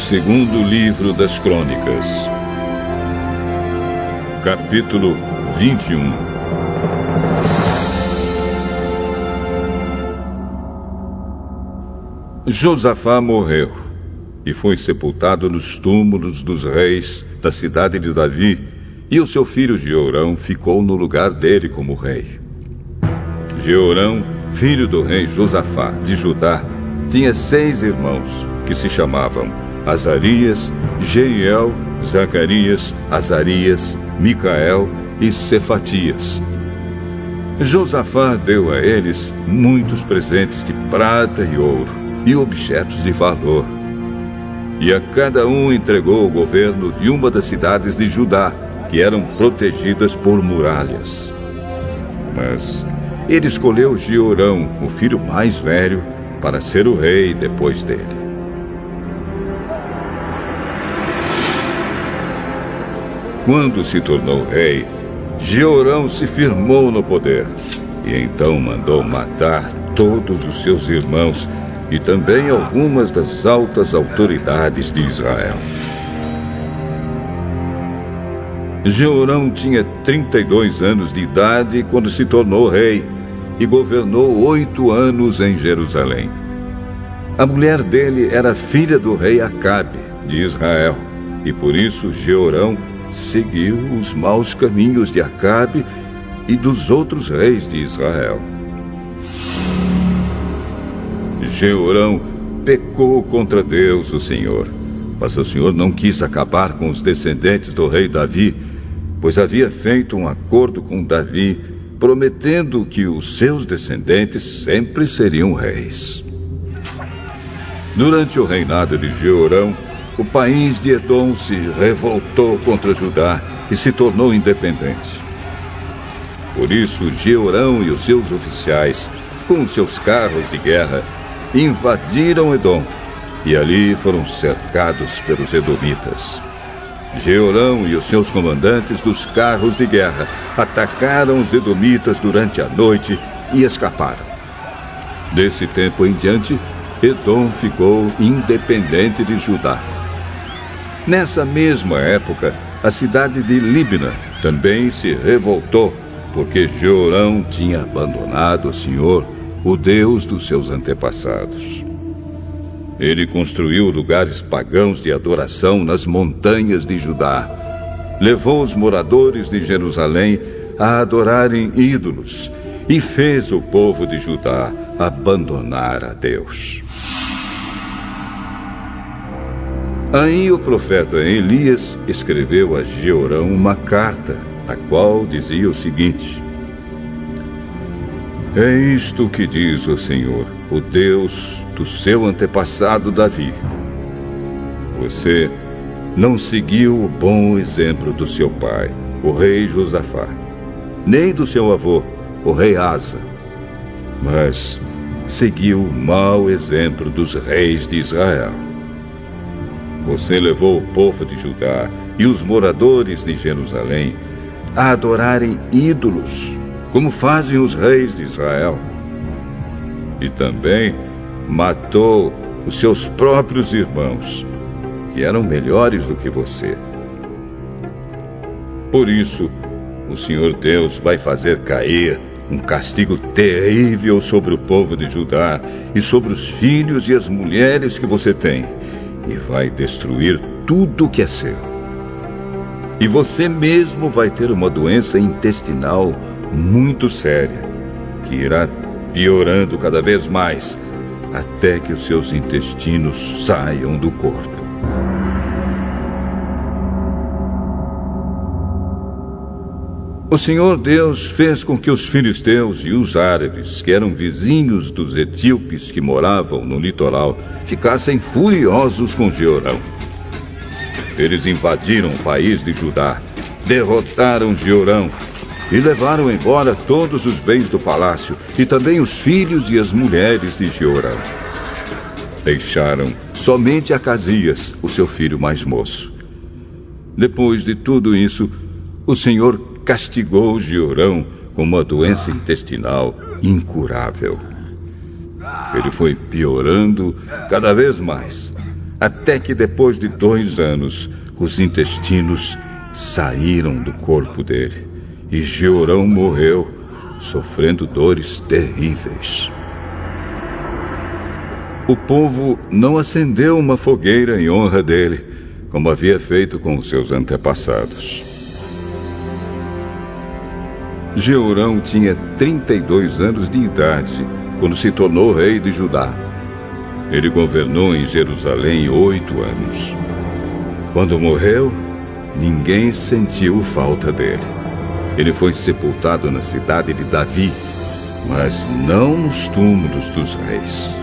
segundo livro das Crônicas, capítulo 21. Josafá morreu e foi sepultado nos túmulos dos reis da cidade de Davi, e o seu filho Jeorão ficou no lugar dele como rei. Jeorão, filho do rei Josafá de Judá, tinha 6 irmãos, que se chamavam Azarias, Jeiel, Zacarias, Azarias, Micael e Cefatias. Josafá deu a eles muitos presentes de prata e ouro e objetos de valor. E a cada um entregou o governo de uma das cidades de Judá, que eram protegidas por muralhas. Mas ele escolheu Jeorão, o filho mais velho, para ser o rei depois dele. Quando se tornou rei, Jeorão se firmou no poder e então mandou matar todos os seus irmãos e também algumas das altas autoridades de Israel. Jeorão tinha 32 anos de idade quando se tornou rei e governou 8 anos em Jerusalém. A mulher dele era filha do rei Acabe, de Israel, e por isso Jeorão seguiu os maus caminhos de Acabe e dos outros reis de Israel. Jeorão pecou contra Deus, o Senhor, mas o Senhor não quis acabar com os descendentes do rei Davi, pois havia feito um acordo com Davi, prometendo que os seus descendentes sempre seriam reis. Durante o reinado de Jeorão, o país de Edom se revoltou contra Judá e se tornou independente. Por isso, Jeorão e os seus oficiais, com seus carros de guerra, invadiram Edom e ali foram cercados pelos edomitas. Jeorão e os seus comandantes dos carros de guerra atacaram os edomitas durante a noite e escaparam. Desse tempo em diante, Edom ficou independente de Judá. Nessa mesma época, a cidade de Líbna também se revoltou, porque Jeorão tinha abandonado o Senhor, o Deus dos seus antepassados. Ele construiu lugares pagãos de adoração nas montanhas de Judá. Levou os moradores de Jerusalém a adorarem ídolos e fez o povo de Judá abandonar a Deus. Aí o profeta Elias escreveu a Jeorão uma carta, a qual dizia o seguinte: É isto que diz o Senhor, o Deus do seu antepassado Davi. Você não seguiu o bom exemplo do seu pai, o rei Josafá, nem do seu avô, o rei Asa, mas seguiu o mau exemplo dos reis de Israel. Você levou o povo de Judá e os moradores de Jerusalém a adorarem ídolos, como fazem os reis de Israel. E também matou os seus próprios irmãos, que eram melhores do que você. Por isso, o Senhor Deus vai fazer cair um castigo terrível sobre o povo de Judá e sobre os filhos e as mulheres que você tem, e vai destruir tudo que é seu. E você mesmo vai ter uma doença intestinal muito séria, que irá piorando cada vez mais, até que os seus intestinos saiam do corpo. O Senhor Deus fez com que os filisteus e os árabes, que eram vizinhos dos etíopes que moravam no litoral, ficassem furiosos com Jeorão. Eles invadiram o país de Judá, derrotaram Jeorão e levaram embora todos os bens do palácio e também os filhos e as mulheres de Jeorão. Deixaram somente Acasias, o seu filho mais moço. Depois de tudo isso, o Senhor castigou Jeorão com uma doença intestinal incurável. Ele foi piorando cada vez mais, até que depois de 2 anos, os intestinos saíram do corpo dele e Jeorão morreu, sofrendo dores terríveis. O povo não acendeu uma fogueira em honra dele, como havia feito com os seus antepassados. Jeorão tinha 32 anos de idade quando se tornou rei de Judá. Ele governou em Jerusalém 8 anos. Quando morreu, ninguém sentiu falta dele. Ele foi sepultado na cidade de Davi, mas não nos túmulos dos reis.